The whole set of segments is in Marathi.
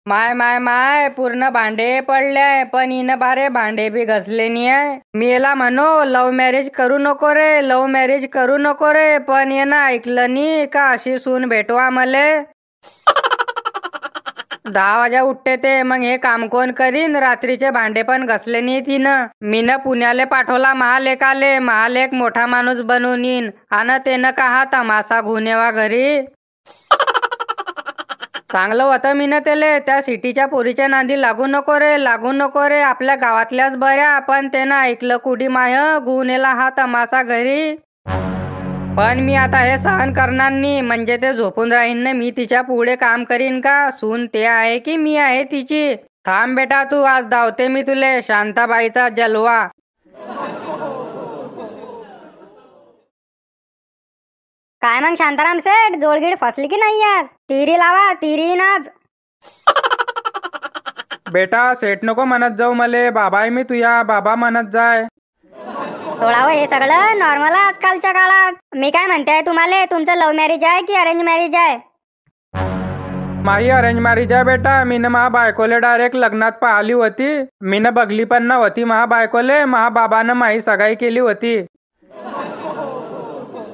माय माय माय पूर्ण भांडे पडले, पण हिनं बारे भांडे बी घसले नाही आहे. मी याला म्हणो लव्ह मॅरेज करू नको रे, लव्ह मॅरेज करू नको रे, पण यानं ऐकलं नाही का अशी सून भेटवा मले. 10 वाजा उठते ते, मग हे काम कोण करीन. रात्रीचे भांडे पण घसले नाही तिनं. मीनं पुण्याले पाठवला महालेखाले, महालेख मोठा माणूस बनून येईन आणि त्यानं का हा तमाशा घुनेवा घरी. चांगलं होतं मीनं त्याले, त्या सिटीच्या पोरीच्या नांदी लागू नको रे, लागू नको रे, आपल्या गावातल्याच बऱ्या. पण त्यानं ऐकलं कुडी माय, गुन्हेला हा तमाशा घरी. पण मी आता हे सहन करणार नाही, म्हणजे ते झोपून राहीन ना, मी तिच्या पुढे काम करीन का. सून ते आहे की मी आहे तिची. थांब बेटा तू, आज धावते मी तुले शांताबाईचा जलवा. काय मग शांताराम सेठ, जोडगीड फसली की नाही आज? तिरी लावा, तिरी नाच. बेटा सेठ नको म्हणत जाऊ मले, बाबा आहे मी तुया, बाबा म्हणत जाय. थोडा हे सगळं नॉर्मल आहे आजकालच्या काळात. मी काय म्हणते तुम्हाला, तुमचं लव्ह मॅरेज आहे की अरेंज मॅरेज आहे? माही अरेंज मॅरेज आहे बेटा. मीनं महा बायकोले डायरेक्ट लग्नात पाहिली होती. मीनं बघली पण नव्हती महा बायकोले, महा बाबानं माही सगाई केली होती.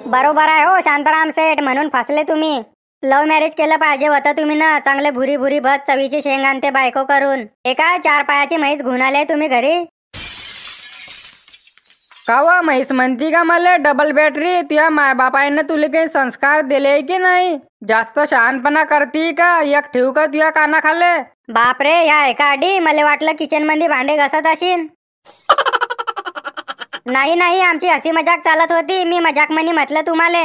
बरोबर आहे हो शांताराम सेठ, म्हणून फसले तुम्ही. लव्ह मॅरेज केलं पाहिजे होतं तुम्ही ना. चांगले भुरी भुरी भत चवीची शेंग आणते बायको करून. एका 4 पायाची म्हैस घेऊन आले तुम्ही घरी. का व म्हैस म्हणती का मला डबल बॅटरी? तुझ्या मायबापाईनं तुला काही संस्कार दिले की नाही? जास्त शहाणपणा करती का? एक ठेवू का तुझ्या कानाखाले? बापरे, ह्या एका आडी मला वाटलं किचन मध्ये भांडे घसत असेल. नाही नाही, आमची हसी मजाक चालत होती. मी मजाक मनी म्हटलं तुम्हाला.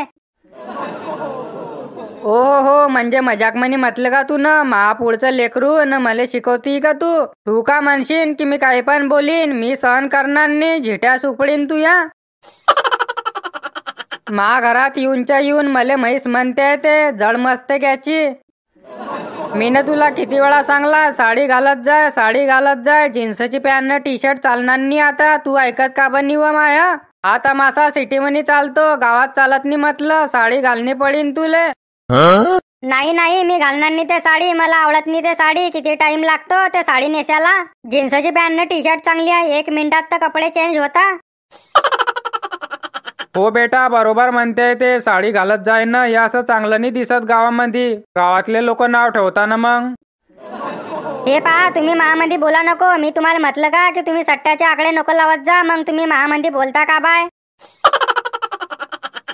ओ हो, म्हणजे मजाक मनी म्हटलं का तू ना? महापुढचं लेकरू न मला शिकवती का तू? तू का म्हणशील की मी काही पण बोलीन? मी सहन करणार नाही, झिट्या सुपडीन तू या. मा घरात येऊनच्या येऊन मला म्हैस म्हणते ते जड मस्ते घ्यायची. मीनं तुला किती वेळा सांगला साडी घालत जाय, साडी घालत जाय. जीन्सची पॅन्ट टी शर्ट चालणार नाही आता. तू ऐकत का बनी व माया? आता मासा सिटी मध्ये चालतो, गावात चालत नाही म्हटलं. साडी घालणी पडीन तुले. नाही नाही, मी घालणार नाही ते साडी. मला आवडत नाही ते साडी. किती टाइम लागतो ते साडी नेसायला. जीन्सची पॅन्ट टी शर्ट चांगली आहे, 1 मिनिटात तर कपडे चेंज होता. हो बेटा, बरोबर म्हणते ते. साडी घालत जाय ना, हे असं चांगलं नाही दिसत गावामध्ये. गावातले लोक नाव ठेवता मग. हे पहा, तुम्ही महामध्ये बोला नको. मी तुम्हाला म्हटलं का की तुम्ही सट्ट्याचे आकडे नको लावत जा. मग तुम्ही महामध्ये बोलता का बाय?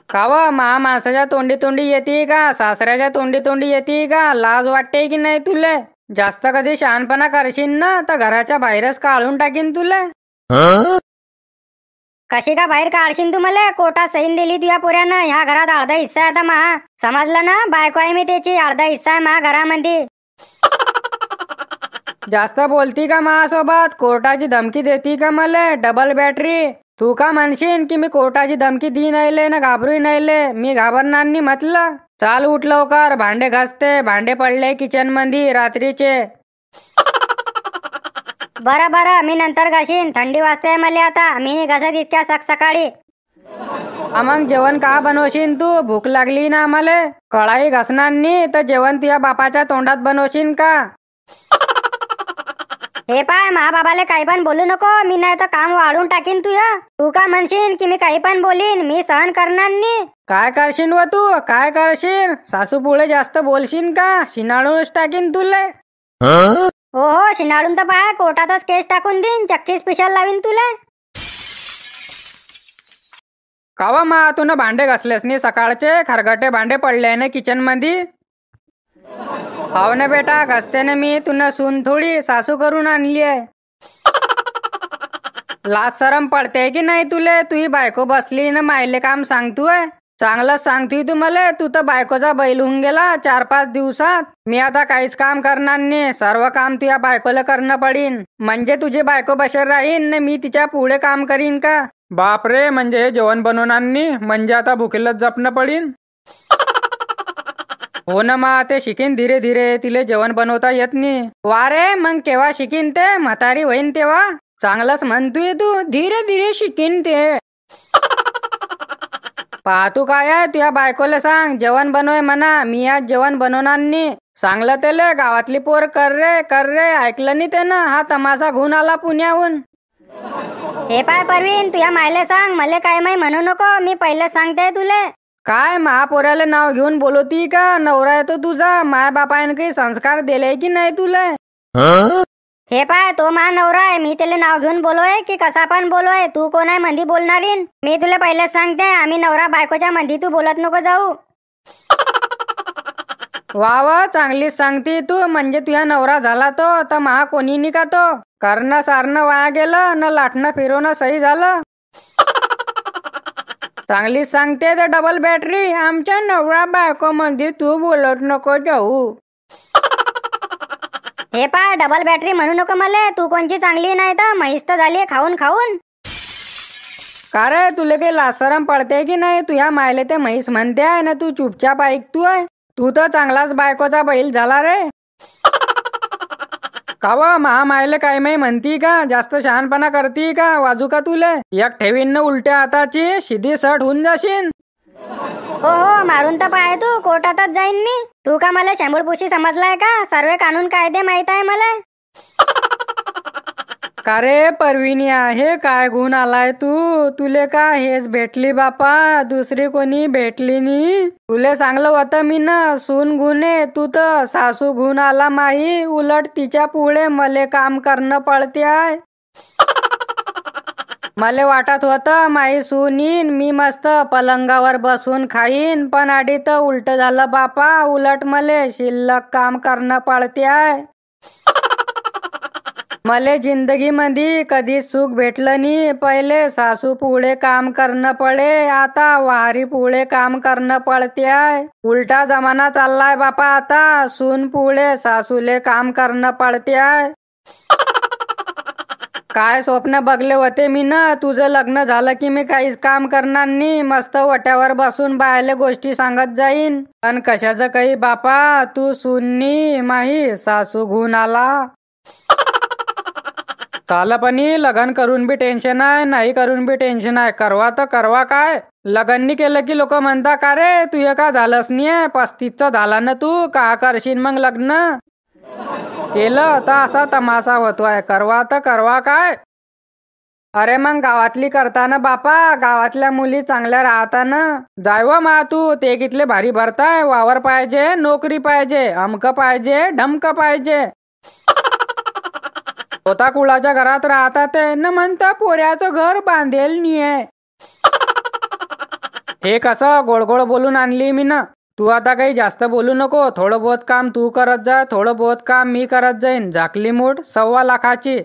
का व माणसाच्या तोंडी तोंडी येते का? सासऱ्याच्या तोंडी तोंडी येते का? लाज वाटते की नाही तुले? जास्त कधी शहाणपणा करशील ना तर घराच्या बाहेरच काढून टाकीन तुले. कशी का बाहेर काढशील तुम्हाला? कोर्टात सहीन दिली तुझ्या पुऱ्यानं. ह्या घरात अर्धा हिस्सा आहे आता महा. समजलं ना? बायको आहे मी त्याची, अर्धा हिस्सा आहे महा घरामध्ये. जास्त बोलती का माझ्यासोबत? कोर्टाची धमकी देती का मला? Double battery. तू का म्हणशील की मी कोर्टाची धमकी दी नाहीले ना घाबरू नाहीले? मी घाबरणार नाही म्हटलं. चाल उठ लवकर, भांडे घासते. भांडे पडले किचन मध्ये रात्रीचे. बरं बरं, मी नंतर घासीन. थंडी वाजते मला आता. मी घासत इतक्या सकाळी. मग जेवण का बनवशील तू? भूक लागली ना आम्हाला. कढाई घासणार नाही तर जेवण तुझ्या बापाच्या तोंडात बनवशील का? हे पाय, महाबाबाला काही पण बोलू नको. मी नाही तर काम वाढून टाकीन तुया. तू का म्हणशील की मी काही पण बोलीन? मी सहन करणार नाही. काय करशील व तू? काय करशील? सासू पुढे जास्त बोलशील का? शिनाळूनच टाकीन तुले. हो हो, शिनाडून तर पाय, कोर्टातच केस टाकून देईन. चक्कीच पिशाला लावीन तुला. कावा मा तू भांडे घासलेस नाही सकाळचे? खरगटे भांडे पडले ना किचन मध्ये. हो ना बेटा, घसते ना मी. तुला सून थोडी सासू करून आणली आहे. लाज शरम पडते की नाही तुले? तुही बायको बसली ना मायले काम सांगतोय. चांगलं सांगतोय तू मला. तू तर बायकोचा बैल होऊन गेला 4-5 दिवसात. मी आता काहीच काम करणार नाही. सर्व काम तुझ्या बायकोला करणं पडीन. म्हणजे तुझी बायको बसेल राहीन ना मी तिच्या पुढे काम करीन का? बापरे, म्हणजे हे जेवण बनवणार नाही? म्हणजे आता भुकेलच जपणं पडीन. हो ना मा, ते शिकीन धीरे धीरे. तिले जेवण बनवता येत नाही. वारे, मग केव्हा शिकीन ते? म्हातारी होईन तेव्हा. चांगलंच म्हणतोय तू, धीरे धीरे शिकीन ते. पाहतू काय आहे तुझ्या बायकोला सांग जेवण बनवय म्हणा. मी आज जेवण बनवणार नाही. सांगलं त्याले गावातली पोर कर रे ऐकलं नाही त्यानं. हा तमाशा घेऊन आला पुण्याहून. हे पाय परवीन, तुझ्या मायले सांग, मले काय माही म्हणू नको. मी पहिले सांगते तुले. काय महापोऱ्याला नाव घेऊन बोलवती का? नवरा येतो तुझा. माय बापाने काही संस्कार दिले की नाही तुला? हे पाय, तो मा नवरा आहे. मी त्याला नाव घेऊन बोलोय की कसा पण बोलोय? तू कोण आहे मंदी बोलणारी? मी तुला पहिलेच सांगते, आम्ही नवरा बायकोच्या मंदी तू बोलत नको जाऊ. वा चांगलीच सांगते तू. म्हणजे तुझ्या नवरा झाला तो तर महा कोणी नाही का तो? करणं सारणं वाया गेलं न लाटणं फिरवणं सही झालं. चांगलीच सांगते तर डबल बॅटरी. आमच्या नवरा बायको मध्ये तू बोलत नको जाऊ. हे पाय, डबल बॅटरी म्हणू नको मला. तू कोणची चांगली नाही तर म्हैस तर झाली खाऊन खाऊन. का रे, तुला काही लासरम पडते की नाही? तुझ्या मायले ते म्हैस म्हणते आहे ना, तू चुपचाप ऐकतोय. तू तर चांगलाच बायकोचा बैल झाला रे. का व महामायले काय माही म्हणती का? जास्त शहाणपणा करती का? वाजू का तुले? एक ठेवीन न उलट्या हाताची शिधी सट होऊन जाशील. हो मारून तर पाय, तू कोर्टातच जाईन मी. तू का मला शंभूळपुशी समजलाय का? सर्व कानून कायदे माहित आहे मला. का रे परविनी आहे, काय गुण आलाय तू? तुले का हेच भेटली बापा, दुसरी कोणी भेटली नी? तुले सांगलं होतं मी ना, सून गुणे. तू तर सासू गुण आला माही. उलट तिच्या पुढे मले काम करणं पडते आहे. मले वाटत होतं माई सून येईन, मी मस्त पलंगावर बसून खाईन. पण आधी तर उलट झालं बापा. उलट मले शिल्लक काम करणं पडते आहे. मले जिंदगी मध्ये कधी सुख भेटलं नी. पहिले सासू पुढे काम करणं पडे, आता वारी पुढे काम करणं पडते आहे. उलटा जमाना चाललाय बापा आता. सून पुढे सासूले काम करणं पडते आहे. काय स्वप्न बघले होते मी ना, तुझं लग्न झालं की मी काहीच काम करणार नाही. मस्त वट्यावर बसून बायले गोष्टी सांगत जाईन. पण कशाचं काही बापा, तू सूननी माही सासू गुण आला. चाल पणी लग्न करून बी टेन्शन आहे, नाही करून बी टेन्शन आहे. करवा तर करवा काय? लग्न केलं की लोक म्हणता का रे तुझं का झालंच नाही? 35चं झाला ना तू, का करशील मग लग्न? केलं तर असा तमाशा होतोय. करवा तर करवा काय? अरे मग गावातली करताना बापा, गावातल्या मुली चांगल्या राहताना. जायव मा तू, ते कितले भारी भरताय. वावर पाहिजे, नोकरी पाहिजे, अमक पाहिजे, ढमक पाहिजे. स्वतः कुळाच्या घरात राहतात ते न म्हणता पोऱ्याचं घर बांधेल नाहीये. हे कसं गोड गोड बोलून आणली मी ना. तू आता काही जास्त बोलू नको. थोडं बहुत काम तू करत जा, थोडं बहुत काम मी करत जाईन. झाकली मूठ 1.25 लाखाची.